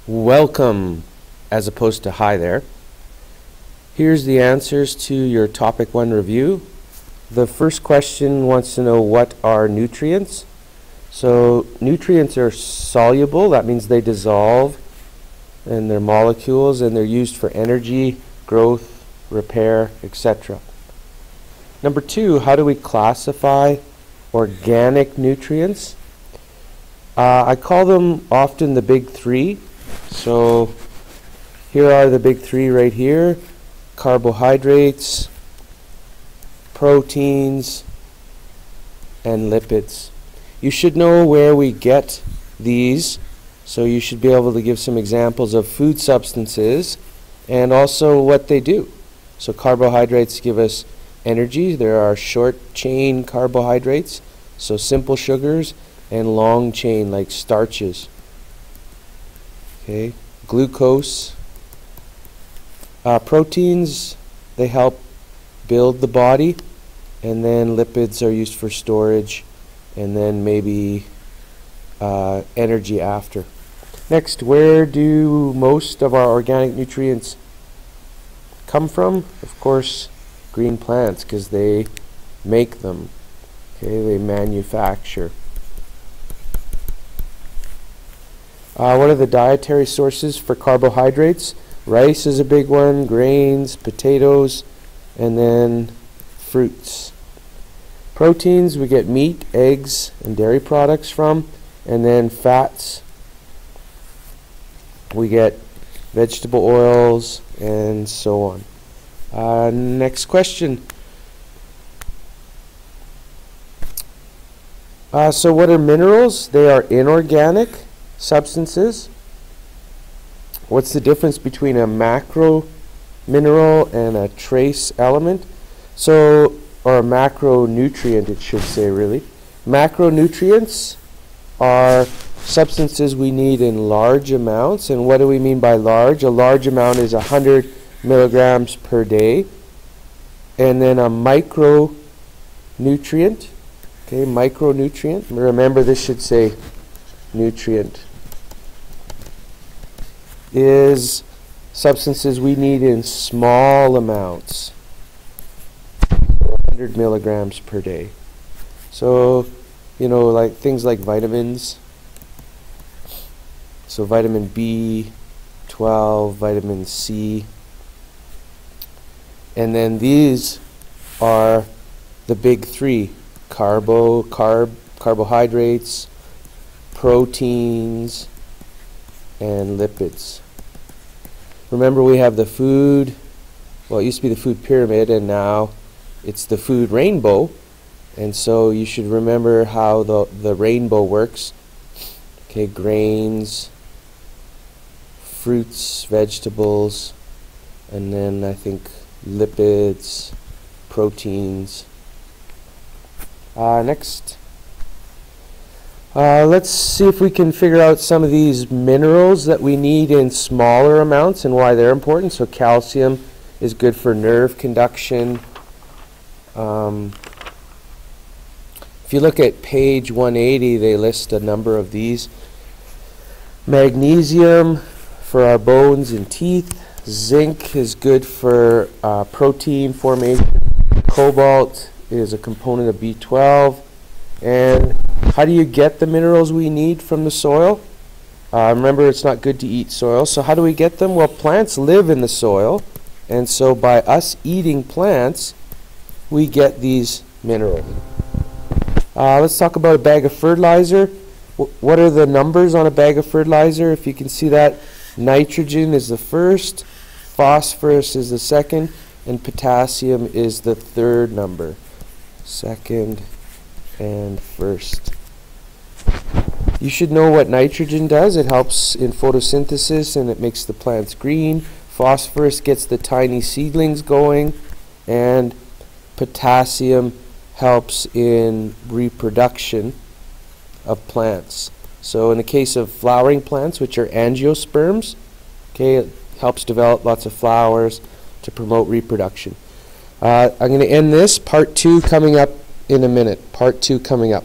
welcome as opposed to hi there. Here's the answers to your topic 1 review. The first question wants to know what are nutrients. So nutrients are soluble, that means they dissolve in their molecules and they're used for energy, growth, repair, etc. Number 2, how do we classify organic nutrients? I call them often the big 3. So here are the big 3 right here: carbohydrates, proteins, and lipids. You should know where we get these, so you should be able to give some examples of food substances and also what they do. So carbohydrates give us energy. There are short chain carbohydrates, so simple sugars, and long chain like starches. Okay, glucose. Proteins, they help build the body, and then lipids are used for storage, and then maybe energy after. Next, where do most of our organic nutrients come from? Of course, green plants, because they make them. Okay, they manufacture. What are the dietary sources for carbohydrates? Rice is a big one, grains, potatoes, and then fruits. Proteins, we get meat, eggs, and dairy products from, and then fats, we get vegetable oils, and so on. Next question. So what are minerals? They are inorganic substances. What's the difference between a macro mineral and a trace element? So, or a macronutrient, it should say, really. Macronutrients are substances we need in large amounts. And what do we mean by large? A large amount is 100 milligrams per day. And then a micronutrient, okay, micronutrient. Remember, this should say nutrient. Is substances we need in small amounts, 100 milligrams per day. So, you know, like things like vitamins. So vitamin B12, vitamin C. And then these are the big 3: carbohydrates, proteins, and lipids. Remember, we have the food, well, it used to be the food pyramid, and now it's the food rainbow. And so you should remember how the rainbow works. Okay, grains, fruits, vegetables, and then I think lipids, proteins. Next. Let's see if we can figure out some of these minerals that we need in smaller amounts and why they're important. So calcium is good for nerve conduction. If you look at page 180, they list a number of these. Magnesium for our bones and teeth. Zinc is good for protein formation. Cobalt is a component of B12. And how do you get the minerals we need from the soil? Remember, it's not good to eat soil. So how do we get them? Well, plants live in the soil. And so by us eating plants, we get these minerals. Let's talk about a bag of fertilizer. What are the numbers on a bag of fertilizer? If you can see that, nitrogen is the first, phosphorus is the second, and potassium is the third number. Second and first. You should know what nitrogen does. It helps in photosynthesis and it makes the plants green. Phosphorus gets the tiny seedlings going, and potassium helps in reproduction of plants. So in the case of flowering plants, which are angiosperms, okay, it helps develop lots of flowers to promote reproduction. I'm going to end this. Part 2 coming up in a minute. Part 2 coming up.